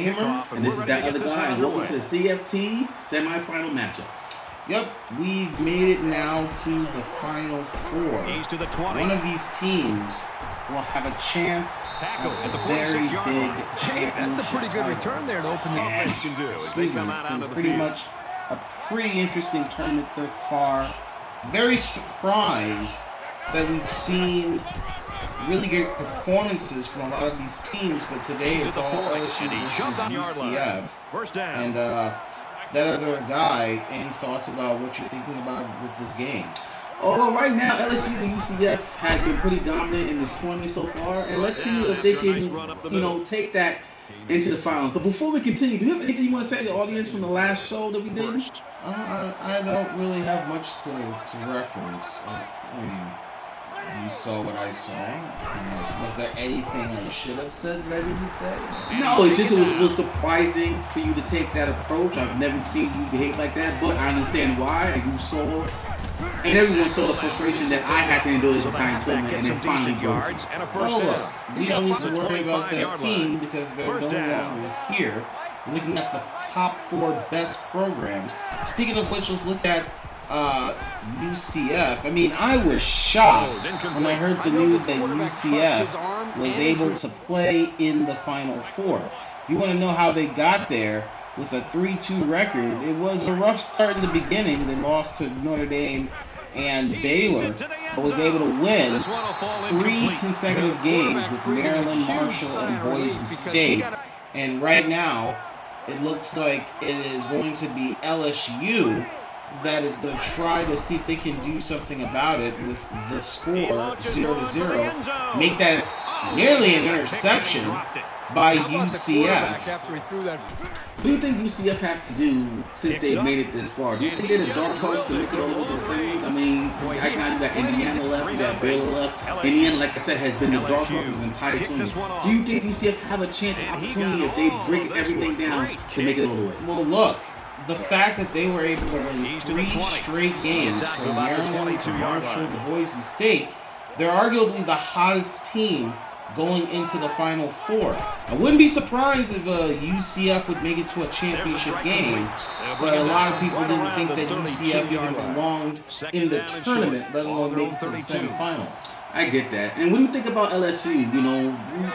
Gamer, and this is that other guy, and welcome to the CFT semifinal matchups. Yep, we've made it now to the Final Four. One of these teams will have a chance at the very big championship. That's a pretty good return there to open the offense can do. It's been pretty much a pretty interesting tournament thus far. Very surprised that we've seen really good performances from a lot of these teams, but today it's all LSU versus UCF. And that other guy, any thoughts about what you're thinking about with this game? Oh, right now LSU and UCF has been pretty dominant in this tournament so far, and let's see if they can, take that into the finals. But before we continue, do you have anything you want to say to the audience from the last show that we did? I don't really have much to reference. You saw what I saw. Was there anything I should have said that I didn't say? No, it was a little surprising for you to take that approach. I've never seen you behave like that, but I understand why. And you saw, and everyone saw the frustration that I had to endure this entire tournament, and then finally broke. Oh, look, we don't need to worry about that team because they're no longer here. We're looking at the top 4 best programs. Speaking of which, let's look at UCF. I mean, I was shocked when I heard the news that UCF was able to play in the Final Four. If you want to know how they got there with a 3-2 record, it was a rough start in the beginning. They lost to Notre Dame and Baylor, but was able to win 3 consecutive games with Maryland, Marshall, and Boise State. And right now, it looks like it is going to be LSU that is going to try to see if they can do something about it with the score 0-0. Make that nearly an interception by UCF. What do you think UCF have to do since they've made it this far? Do you think they're the dark horse to make it over to the semis? I mean, right now you got Indiana left, you got Baylor left. Indiana, like I said, has been the dark horse this entire tournament. Do you think UCF have a chance, an opportunity if they break everything down to make it all the way? Well, look. The fact that they were able to win 3 straight games from Maryland to Marshall to Boise State, they're arguably the hottest team going into the Final Four. I wouldn't be surprised if UCF would make it to a championship game, but a lot of people didn't think that UCF even belonged in the tournament, let alone make it to the semifinals. I get that. And what do you think about LSU?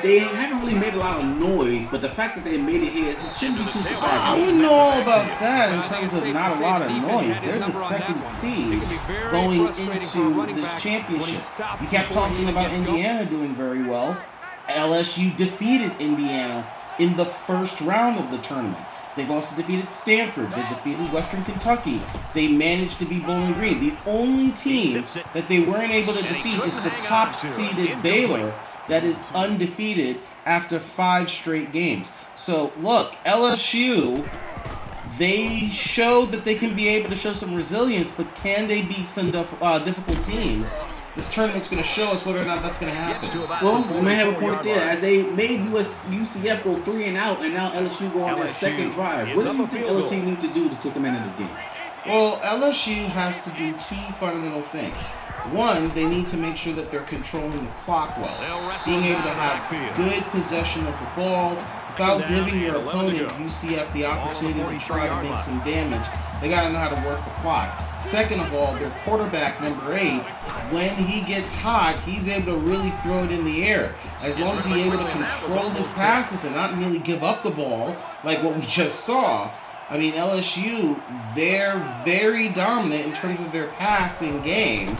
They haven't really made a lot of noise, but the fact that they made it here shouldn't be too surprising. I wouldn't know all about that in terms of not a lot of noise. They're the second seed going into this championship. You kept talking about Indiana doing very well. LSU defeated Indiana in the first round of the tournament. They've also defeated Stanford. They defeated Western Kentucky. They managed to beat Bowling Green. The only team that they weren't able to defeat is the top-seeded Baylor that is undefeated after 5 straight games. So, look, LSU, they showed that they can be able to show some resilience, but can they beat some difficult teams? This tournament's going to show us whether or not that's going to happen. Well, we may have a point there. As they made UCF go 3 and out, and now LSU go on their second drive. What do you think LSU need to do to take them into this game? Well, LSU has to do 2 fundamental things. One, they need to make sure that they're controlling the clock well. Being able to have good possession of the ball without giving your opponent, UCF, the opportunity to try to make some damage. They got to know how to work the clock. Second of all, their quarterback, number 8, when he gets hot, he's able to really throw it in the air. As long as he's able to control his passes and not really give up the ball, like what we just saw. I mean, LSU, they're very dominant in terms of their passing game.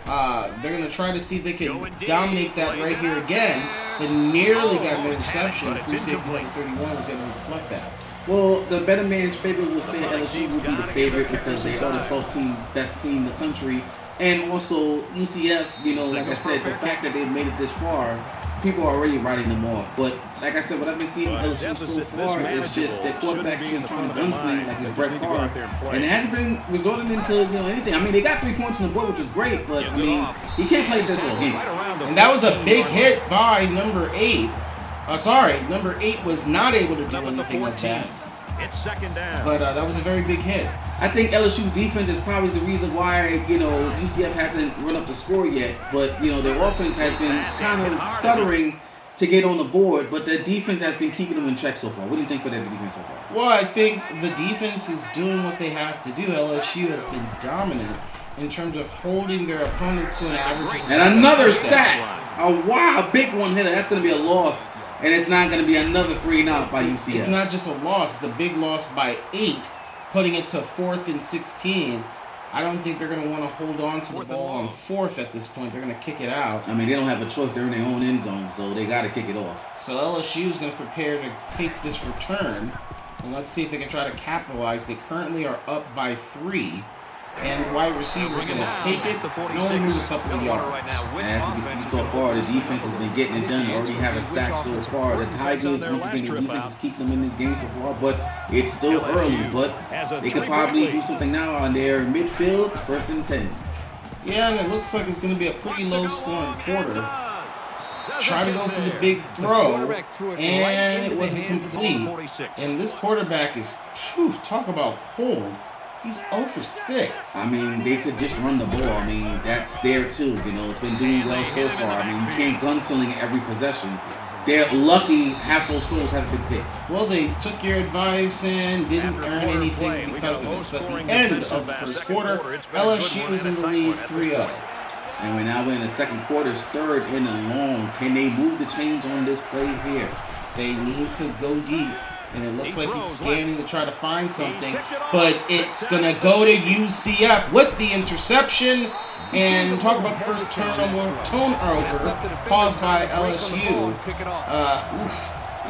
They're going to try to see if they can dominate that right here again, but nearly got an interception. Free safety number 31 was able to deflect that. Well, the better man's favorite will say LSU will be the favorite because they are the 12th best team in the country. And also, UCF, like I said, the fact that they've made it this far, people are already writing them off. But like I said, what I've been seeing from LSU so far is just that quarterback just trying to gunsling like it's Brett Favre. And it hasn't been resorted into anything. I mean, they got 3 points on the board, which is great, but I mean, you can't play this whole game. And that was a big hit by number 8. Number 8 was not able to do anything with that. It's second down. But that was a very big hit. I think LSU's defense is probably the reason why, UCF hasn't run up the score yet. But, their offense has been kind of stuttering to get on the board, but the defense has been keeping them in check so far. What do you think for their defense so far? Well, I think the defense is doing what they have to do. LSU has been dominant in terms of holding their opponents to an average. And another sack. A big one hitter. That's going to be a loss. And it's not going to be another 3-and-out by UCF. It's not just a loss. It's a big loss by 8, putting it to 4th and 16. I don't think they're going to want to hold on to the ball on 4th at this point. They're going to kick it out. I mean, they don't have a choice. They're in their own end zone, so they got to kick it off. So LSU is going to prepare to take this return. And let's see if they can try to capitalize. They currently are up by 3. And the wide receiver is going to take it. Only move a couple of yards. As you can see so far, the defense has been getting it done. They already have a sack so far. The Tigers, once again, the defense is keeping them in this game so far. But it's still early. But they could probably do something now on their midfield, 1st and 10. Yeah, and it looks like it's going to be a pretty low-scoring quarter. Try to go for the big throw, and it wasn't complete. And this quarterback is, talk about cold. He's 0 for 6. I mean, they could just run the ball. I mean, that's there too. You know, it's been doing well so far. I mean, you can't gunsling every possession. They're lucky half those throws have been picks. Well, they took your advice and didn't earn anything because of it. So at the end of the first quarter, LSU is in the lead 3-0. And we're now in the second quarter, 3rd and long. Can they move the chains on this play here? They need to go deep. And it looks like he's scanning to try to find something. But it's going to go to UCF with the interception. And talk about the first turnover caused by LSU.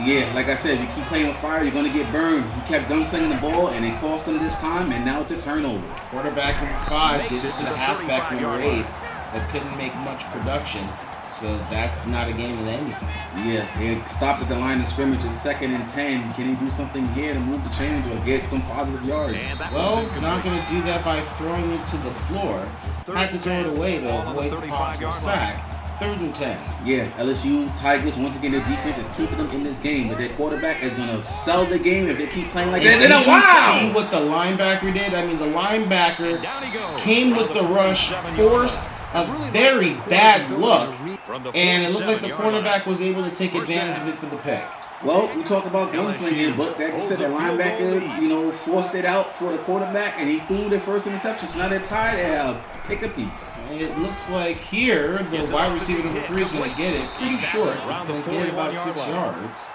Yeah, like I said, you keep playing with fire, you're going to get burned. He kept gunslinging the ball, and it cost him this time, and now it's a turnover. Quarterback number 5 did it to the halfback number 8 that couldn't make much production. So that's not a game of anything. Yeah, they stopped at the line of scrimmage at 2nd and 10. Can he do something here to move the chains or get some positive yards? Well, he's not going to do that by throwing it to the floor. Had to throw it away to avoid the possible sack. 3rd and 10. Yeah, LSU Tigers, once again, their defense is keeping them in this game, but their quarterback is going to sell the game if they keep playing like that. Did you see what the linebacker did? I mean, the linebacker came with the rush, forced a very bad look, and it looked like the cornerback was able to take advantage of it for the pick. Well, we talk about gunslinging, but like you said, the linebacker, forced it out for the quarterback, and he threw their first interception. So now they're tied and pick a piece. It looks like here, the wide receiver number 3 is going to get it pretty short. It's going to get about 6 yards.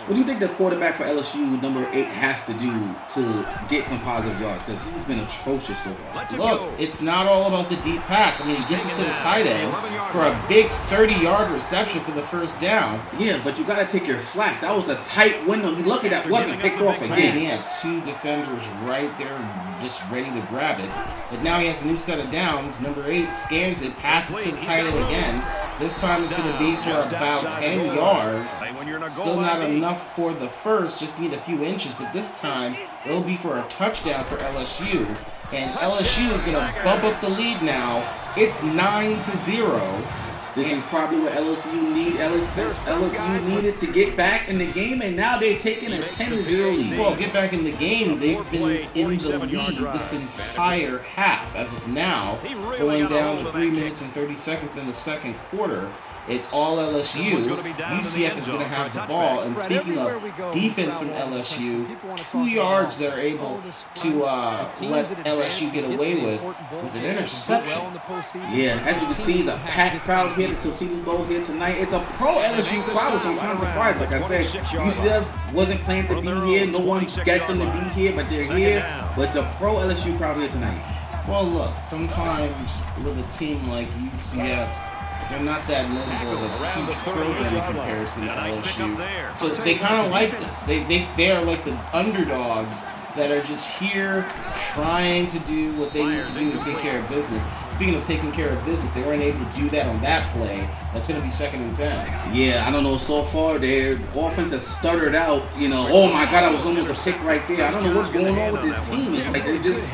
What do you think the quarterback for LSU, number 8, has to do to get some positive yards? Because he's been atrocious so far. Look, it's not all about the deep pass. I mean, he gets it to the tight end for a big 30-yard reception for the first down. Yeah, but you got to take your flats. That was a tight window. He's lucky that wasn't picked off again. He had 2 defenders right there just ready to grab it. But now he has a new set of downs. Number 8 scans it, passes to the tight end again. This time it's going to be for about 10 yards. Still not enough for the first, just need a few inches. But this time, it'll be for a touchdown for LSU. And LSU is going to bump up the lead now. It's 9-0. This is probably what LSU needed to get back in the game, and now they're taking a 10-0 lead. Well, get back in the game. They've been in the lead this entire half. As of now, going down to 3 minutes and 30 seconds in the second quarter. It's all LSU. UCF is going to have the ball. And speaking of defense from LSU, 2 yards they're able to let LSU get away with an interception. Yeah, as you can see, it's a packed crowd here to see this goal here tonight. It's a pro LSU crowd, which I'm kind of surprised. Like I said, UCF wasn't planning to be here. No one got them to be here, but they're here. But it's a pro LSU crowd here tonight. Well, look, sometimes with a team like UCF, they're not that notable of a huge program in comparison to LSU. So they kind of like this. They are like the underdogs that are just here trying to do what they need to do to take care of business. Speaking of taking care of business, they weren't able to do that on that play. That's going to be 2nd and 10. Yeah, I don't know. So far, their offense has stuttered out. Oh my God, I was almost a pick right there. I don't know what's going on with this team. It's like they're just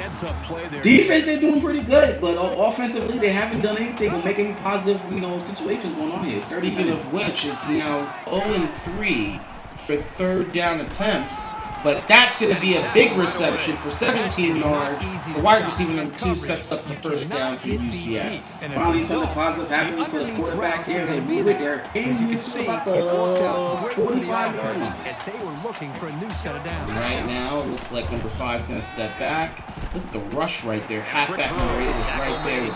defense. They're doing pretty good, but offensively, they haven't done anything to make any positive, situations going on here. Speaking of which, it's now 0-3 for 3rd down attempts But that's going to be a big reception for 17 yards. The wide receiver number 2 sets up the first down for UCF. Finally, something positive happening for the quarterback here. They move it there. And you can see about the 45-yard line. They were looking for a new set of downs. Right now, it looks like number 5 is going to step back. Look at the rush right there. Halfback rate is right there. The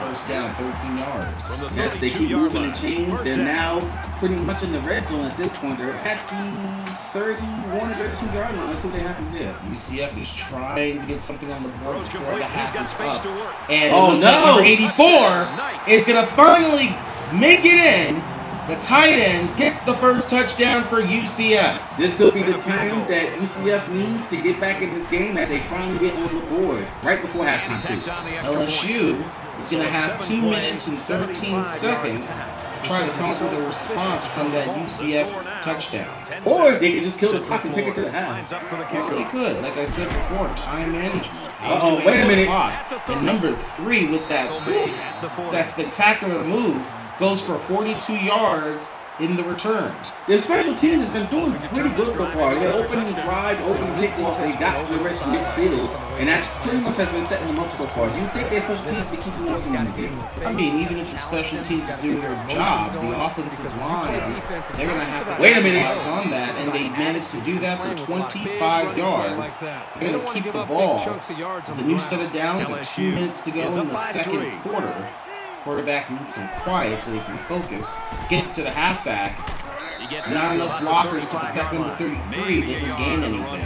first down, 13 yards. Yes, they keep moving and change. They're now pretty much in the red zone at this point. They're at the 31 or 32-yard line. Let's see what happens there. UCF is trying to get something on the board before the half is up. And no! Number 84 is going to finally make it in. The tight end gets the first touchdown for UCF. This could be the time that UCF needs to get back in this game as they finally get on the board right before halftime too. LSU is going to have 2 minutes and 13 seconds to try to come up with a response from that UCF touchdown. Or they could just kill the clock and take it to the half. Well, they could, like I said before, time management. Wait a minute. And number 3 with that spectacular move goes for 42 yards in the return. Their special teams has been doing pretty good so far. Their opening drive, opening kickoff, they got to the rest of midfield, and that's pretty much has been setting them up so far. Do you think their special teams be keeping working in the game? I mean, even if the special teams is doing their job, the offensive line, they're going to have to wait a minute on that, and they managed to do that for 25 yards. They're going to keep the ball. The new set of downs with 2 minutes to go in the second quarter. Quarterback needs some quiet so they can focus. Gets to the halfback. Not enough blockers to protect number 33. Doesn't gain anything.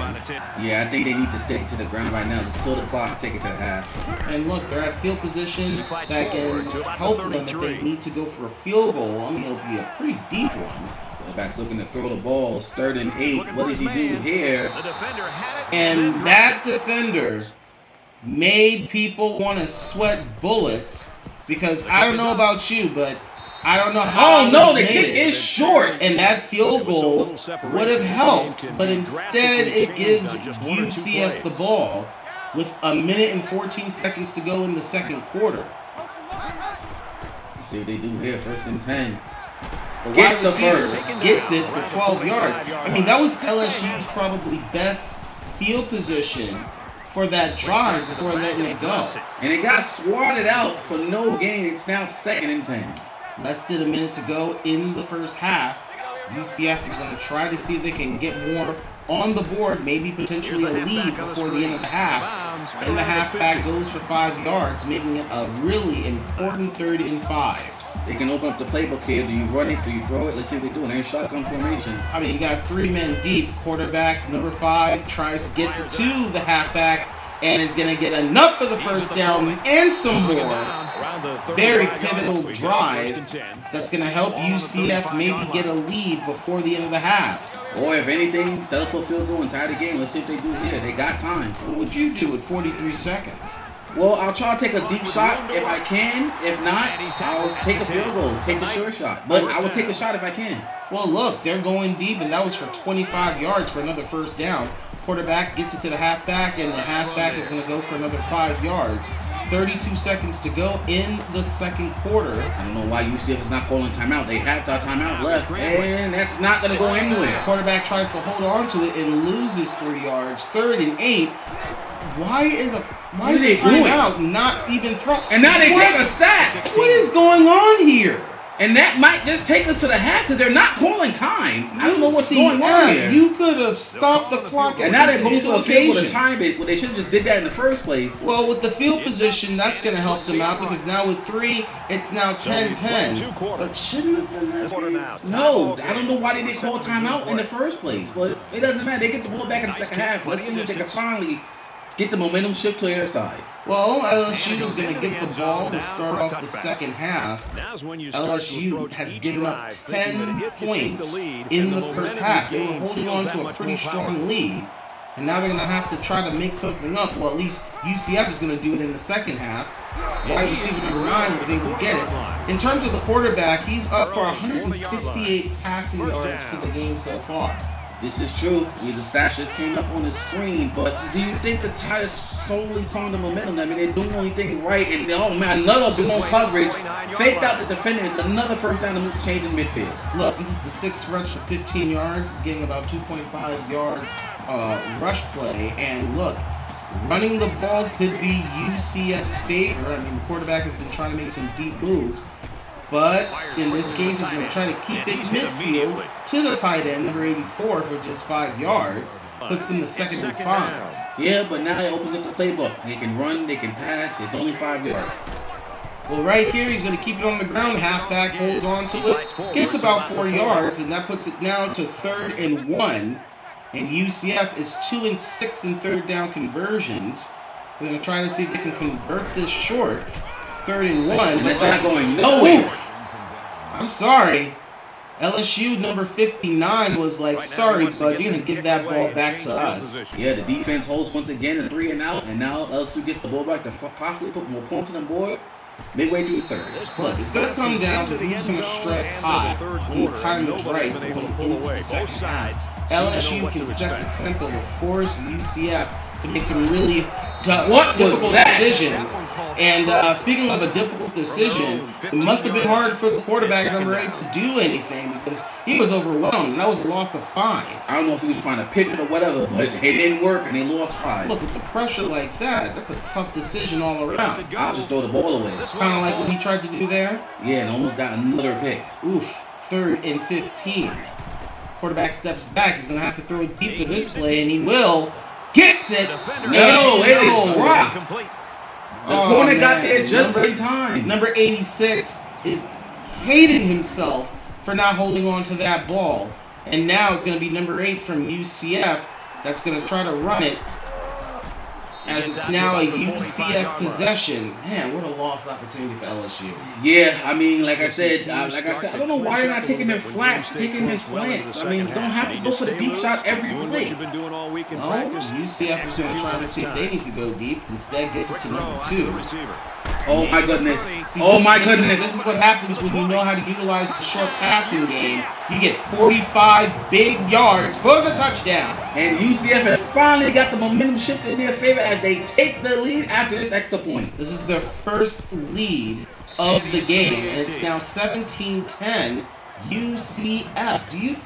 Yeah, I think they need to stick to the ground right now. Just kill the clock and take it to the half. And look, they're at field position that can help them if they need to go for a field goal. I mean, it'll be a pretty deep one. Quarterback's looking to throw the ball. 3rd and 8. What does he do here? And that defender made people want to sweat bullets. Because I don't know about you, but I don't know how. Oh no, the kick is short. And that field goal would have helped, but instead it gives UCF the ball with 1 minute and 14 seconds to go in the second quarter. Let's see what they do here. 1st and 10. Gets the first. Gets it for 12 yards. I mean, that was LSU's probably best field position for that drive before letting it go. And it got swatted out for no gain. It's now 2nd and 10. Less than a minute to go in the first half. UCF is going to try to see if they can get more on the board, maybe potentially a lead before the end of the half. And the halfback goes for 5 yards, making it a really important 3rd and 5. They can open up the playbook here. Do you run it? Do you throw it? Let's see what they do. They're in shotgun formation. I mean, you got 3 men deep. Quarterback number 5 tries to get to the halfback and is going to get enough for the first down and some more. Very pivotal drive that's going to help UCF maybe get a lead before the end of the half. Or if anything, settle for a field goal and tie the game. Let's see if they do here. They got time. What would you do with 43 seconds? Well, I'll try to take a deep shot if I can. If not, I'll take a field goal, take a short shot. But I will take a shot if I can. Well, look, they're going deep, and that was for 25 yards for another first down. Quarterback gets it to the halfback, and the halfback is going to go for another 5 yards. 32 seconds to go in the second quarter. I don't know why UCF is not calling timeout. They have that timeout left, and that's not going to go anywhere. Quarterback tries to hold on to it and loses 3 yards. 3rd and 8. Why is the timeout not even thrown? And now they take a sack. What is going on here? And that might just take us to the half because they're not calling time. I don't know what's going on here. You could have stopped the clock. And now they're going to a field goal to time it. Well, they should have just did that in the first place. Well, with the field position, that's going to help them out because now with 3, it's now 10-10. But shouldn't have been that case. No, I don't know why they didn't call timeout in the first place. But it doesn't matter. They get the ball back in the second half. Let's see if they can finally get the momentum shift to their side. Well, LSU is going to get the ball to start off the second half. LSU has given up 10 points in the first half. They were holding on to a pretty strong lead. And now they're going to have to try to make something up. Well, at least UCF is going to do it in the second half. Wide receiver number 9 was able to get it. In terms of the quarterback, he's up for 158 passing yards for the game so far. This is true. The stats just came up on the screen, but do you think the Tide is solely on the momentum? I mean, they're doing the only thing right, and oh man, another blown coverage, faked out the defender. It's another first down to move change in midfield. Look, this is the sixth rush for 15 yards. It's getting about 2.5 yards rush play, and look, running the ball could be UCF's favor. I mean, the quarterback has been trying to make some deep moves. But in this case, he's going to try to keep it midfield to the tight end, number 84, for just 5 yards. Puts in the second and 5. Yeah, but now it opens up the playbook. They can run, they can pass. It's only 5 yards. Well, right here, he's going to keep it on the ground. Halfback holds on to it. Gets about 4 yards, and that puts it now to 3rd and 1. And UCF is 2 and 6 in third down conversions. They're going to try to see if they can convert this short. 3rd and 1. And it's not going nowhere. Ooh. I'm sorry. LSU number 59 was like, sorry, bud, you're going to give that ball back to us. Yeah, the defense holds once again a 3 and out, and now LSU gets the ball back to possibly put more points on the board midway through the third. Look, it's going to come down to who's going to strike high when the time is right going into the second half. LSU can set the tempo to force UCF to make some really difficult decisions. And speaking of a difficult decision, it must have been hard for the quarterback number 8 to do anything because he was overwhelmed, and that was a loss of 5. I don't know if he was trying to pivot or whatever, but it didn't work, and they lost 5. Look, with the pressure like that, that's a tough decision all around. I'll just throw the ball away. Kind of like what he tried to do there. Yeah, and almost got another pick. Oof, 3rd and 15. Quarterback steps back. He's going to have to throw it deep for this play, and he will. Gets it. No, it is dropped. The corner got there just in time. Number 86 is hating himself for not holding on to that ball. And now it's going to be number 8 from UCF that's going to try to run it. As it's now a UCF possession. Man, what a lost opportunity for LSU. Yeah, I mean, like I said, I don't know why they're not taking their flats, taking their slants. I mean, you don't have to go for the deep shot every play. No, UCF is going to try to see if they need to go deep. Instead, gets it to number 2. Oh my goodness. See, Oh my goodness. This is what happens when you know how to utilize the short passing game. You get 45 big yards for the touchdown. And UCF has finally got the momentum shifted in their favor as they take the lead after this extra point. This is their first lead of the game, and it's now 17-10 UCF.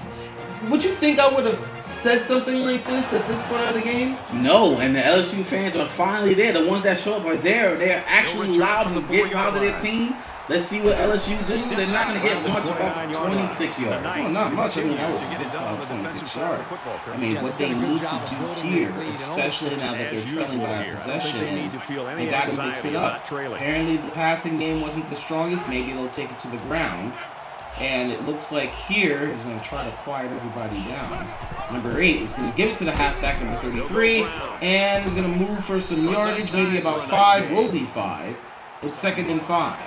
Would you think I would have said something like this at this point of the game? No, and the LSU fans are finally there. The ones that show up are there. They are actually loud and get proud of their team. Let's see what LSU do. They're not going to get much, about 26 yards. Oh, not much. I mean, that was a good solid 26 yards. I mean, what they need to do here, especially now that they're trailing by a possession, is they got to mix it up. Apparently, the passing game wasn't the strongest. Maybe they'll take it to the ground. And it looks like here he's going to try to quiet everybody down. Number 8 is going to give it to the halfback, number 33, and is going to move for some yardage, maybe about 5, will be 5. It's 2nd and 5.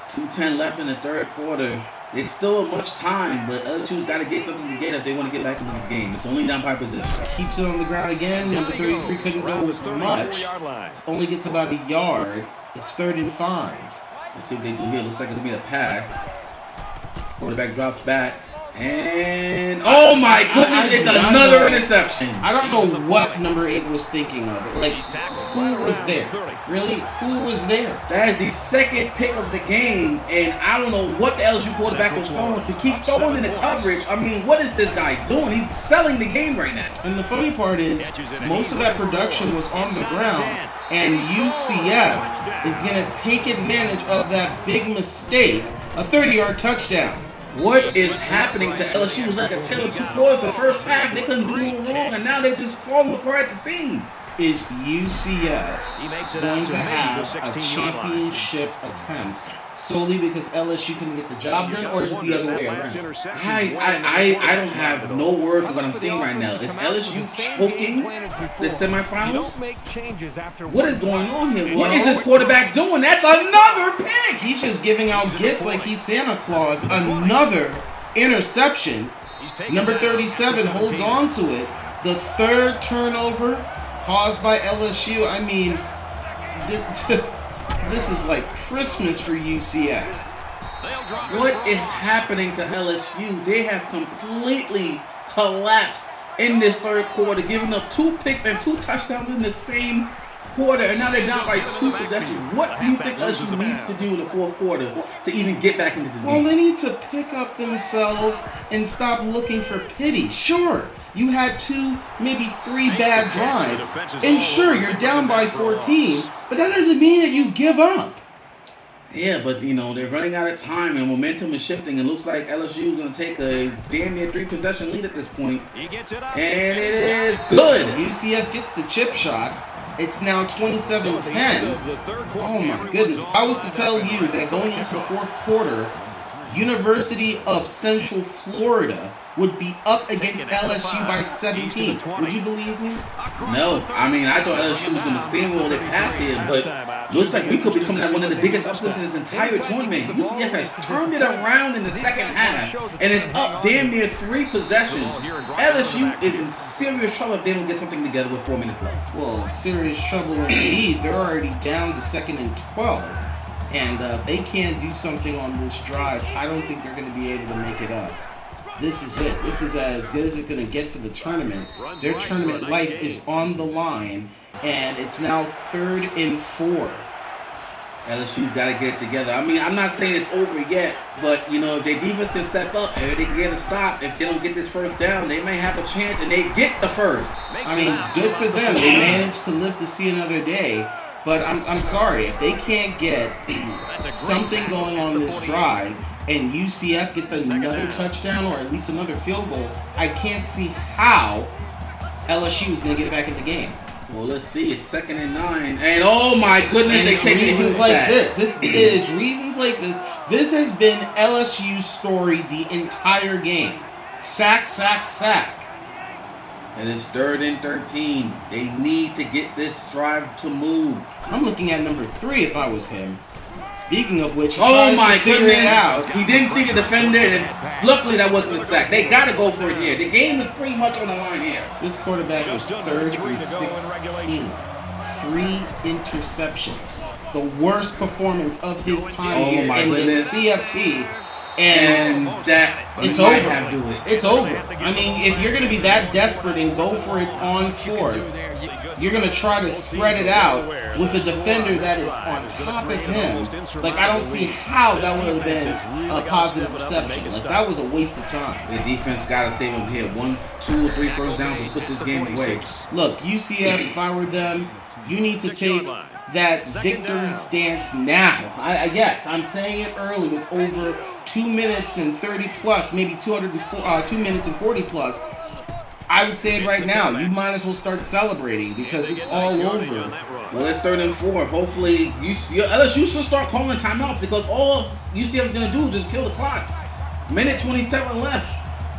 2:10 left in the third quarter. It's still much time, but LSU's got to get something to get if they want to get back into this game. It's only down by possession. Keeps it on the ground again. Number 33 couldn't go with much. Only gets about a yard. It's 3rd and 5. Let's see what they do here. Looks like it'll be a pass. Quarterback drops back. And oh my goodness, it's another interception. I don't know what number 8 was thinking of. Like, who was there? Really? Who was there? That is the second pick of the game, and I don't know what the LSU quarterback was throwing. He keeps throwing in the coverage. I mean, what is this guy doing? He's selling the game right now. And the funny part is, most of that production was on the ground, and UCF is going to take advantage of that big mistake, a 30-yard touchdown. What is happening to LSU? It was like a tale of two quarters. The first half, they couldn't do no wrong, and now they're just falling apart at the seams. Is UCF going to have a championship attempt solely because LSU couldn't get the job done, or is it the other way around? I don't have no words for what I'm seeing right now. Is LSU choking the semifinals? What is going on here? What is this quarterback doing? That's another pick! He's just giving out gifts like he's Santa Claus. Another interception. Number 37 holds on to it. The 3rd turnover caused by LSU. I mean, this is like Christmas for UCF. What is happening to LSU? They have completely collapsed in this third quarter, giving up 2 picks and 2 touchdowns in the same quarter, and now they're down by 2 possessions. What do you think LSU needs to do in the fourth quarter to even get back into this game? Well, they need to pick up themselves and stop looking for pity. Sure, you had 2, maybe 3 bad drives, and sure, you're down by 14, but that doesn't mean that you give up. Yeah, but they're running out of time and momentum is shifting. It looks like LSU is going to take a damn near 3 possession lead at this point. And it is good. UCF gets the chip shot. It's now 27-10. Oh my goodness. If I was to tell you that going into the fourth quarter, University of Central Florida would be up against LSU by 17, would you believe me? No. I mean, I thought LSU was going to steamroll their pass here, but looks like we could be coming at one of the biggest upsets in this entire tournament. UCF has turned it around in the second half, and it's up damn near 3 possessions. LSU is in serious trouble if they don't get something together with 4 minutes left. Well, serious trouble indeed. They're already down to 2nd and 12. And if they can't do something on this drive, I don't think they're going to be able to make it up. This is it. This is as good as it's going to get for the tournament. Their tournament life is on the line, and it's now 3rd and 4. LSU's got to get it together. I mean, I'm not saying it's over yet, but, if their defense can step up and they can get a stop, if they don't get this first down, they may have a chance, and they get the first. I mean, good for them. They managed to live to see another day. But I'm sorry, if they can't get something going on this drive and UCF gets another touchdown or at least another field goal, I can't see how LSU is going to get back in the game. Well, let's see. It's 2nd and 9. And oh my goodness, they take reasons like this. This is reasons like this. This has been LSU's story the entire game. Sack, sack, sack. And it's 3rd and 13. They need to get this drive to move. I'm looking at number 3 if I was him. Speaking of which, oh my goodness, he didn't see the defender, and luckily that wasn't a sack. They got to go for it here. The game is pretty much on the line here. This quarterback was 3rd and 16. 3 interceptions. The worst performance of his time here in the CFT. And it's over. It's over. I mean, if you're going to be that desperate and go for it on 4th, you're going to try to spread it out with a defender that is on top of him. Like, I don't see how that would have been a positive reception. Like, that was a waste of time. The defense got to save him here. 1, 2, or 3 first downs to put this game away. Look, UCF, if I were them, you need to take that victory stance now. I guess I'm saying it early with over 2 minutes and 30 plus, maybe 2 minutes and 40 plus. I would say it right now. You might as well start celebrating because it's all over. Well, it's 3rd and 4. Hopefully, LSU should start calling timeouts because all UCF is going to do is just kill the clock. Minute 27 left.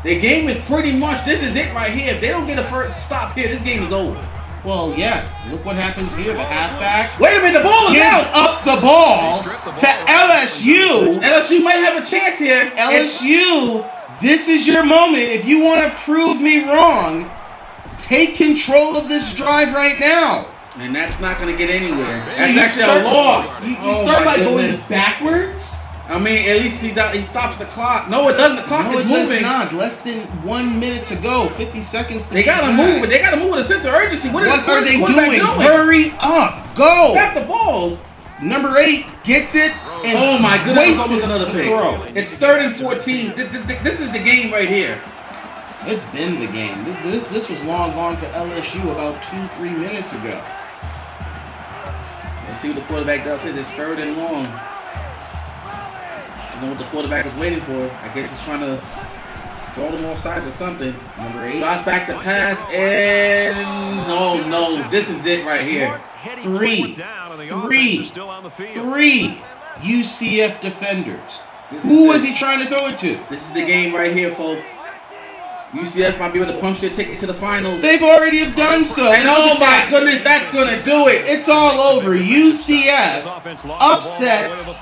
The game is pretty much, this is it right here. If they don't get a first stop here, this game is over. Well, yeah. Look what happens here. The halfback. Wait a minute, the ball is gives out. Up the ball to LSU. LSU might have a chance here. LSU, this is your moment. If you want to prove me wrong, take control of this drive right now. And that's not going to get anywhere. So That's actually a loss. You start by going backwards? I mean, at least he stops the clock. No, it doesn't. The clock is moving. No, it does not. Less than 1 minute to go. 50 seconds to They got to move it. They got to move with a sense of urgency. What are they doing? Hurry up. Go. Snap the ball. Number 8 gets it. And oh, my goodness. Almost another pick. Throw. It's 3rd and 14. This is the game right here. It's been the game. This was long gone for LSU about 2-3 minutes ago. Let's see what the quarterback does. It's 3rd and long. I don't know what the quarterback is waiting for. I guess he's trying to draw them off sides or something. Number 8 drops back the pass, and no, this is it right here. 3 UCF defenders. Who was he trying to throw it to? This is the game right here, folks. UCF might be able to punch their ticket to the finals. They've already have done so. And oh my goodness, that's going to do it. It's all over. UCF upsets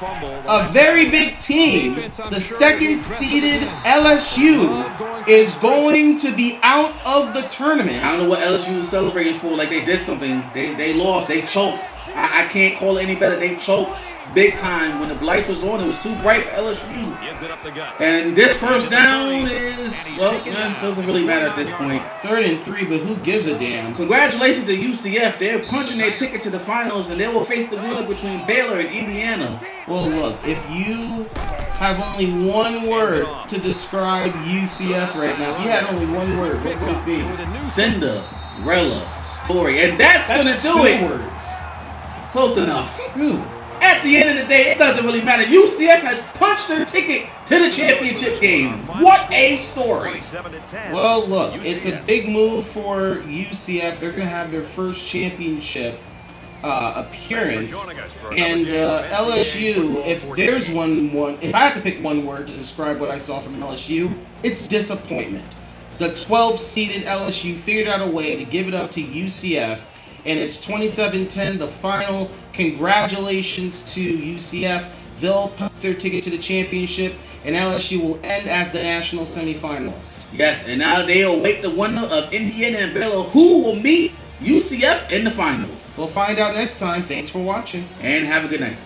a very big team. The 2nd seeded LSU is going to be out of the tournament. I don't know what LSU was celebrating for. Like they did something. They lost. They choked. I can't call it any better. They choked. big time. When the lights was on, it was too bright for LSU. And this first down is, well, it doesn't really matter at this point. 3rd and 3, but who gives a damn? Congratulations to UCF. They're punching their ticket to the finals, and they will face the winner between Baylor and Indiana. Well, look, if you have only one word to describe UCF right now, if you had only one word, what would it be? Cinderella story. And that's going to do it. 2 words. Close enough. 2. At the end of the day, it doesn't really matter. UCF has punched their ticket to the championship game. What a story. Well, look, it's a big move for UCF. They're going to have their first championship appearance. And LSU, if there's if I have to pick one word to describe what I saw from LSU, it's disappointment. The 12-seeded LSU figured out a way to give it up to UCF, and it's 27-10, the final. Congratulations to UCF. They'll punch their ticket to the championship, and LSU will end as the national semifinalist. Yes, and now they await the winner of Indiana and Baylor, who will meet UCF in the finals. We'll find out next time. Thanks for watching. And have a good night.